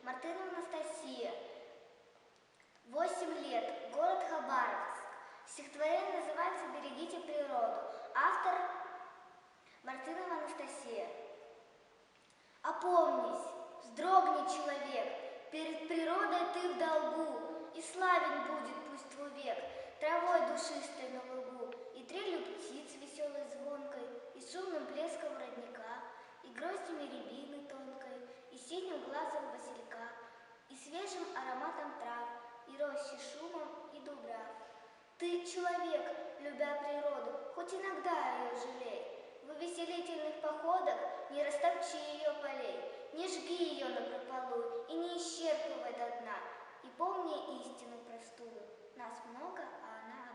Мартынова Анастасия. 8 лет. Город Хабаровск. Стихотворение называется «Берегите природу». Автор Мартынова Анастасия. Опомнись, вздрогни, человек, перед природой ты в долгу, и славен будет пусть твой век, травой душистой на лугу, и трелью птиц веселой звонкой, и шумным плеском родника, и гроздями рябины тонкой, и синим глазом василька, и свежим ароматом трав, и рощи шумом и дубрав. Ты, человек, любя природу, хоть иногда ее жалей, в увеселительных походах не растопчи ее полей, не жги ее напропалую и не исчерпывай до дна, и помни истину простую. Нас много, а она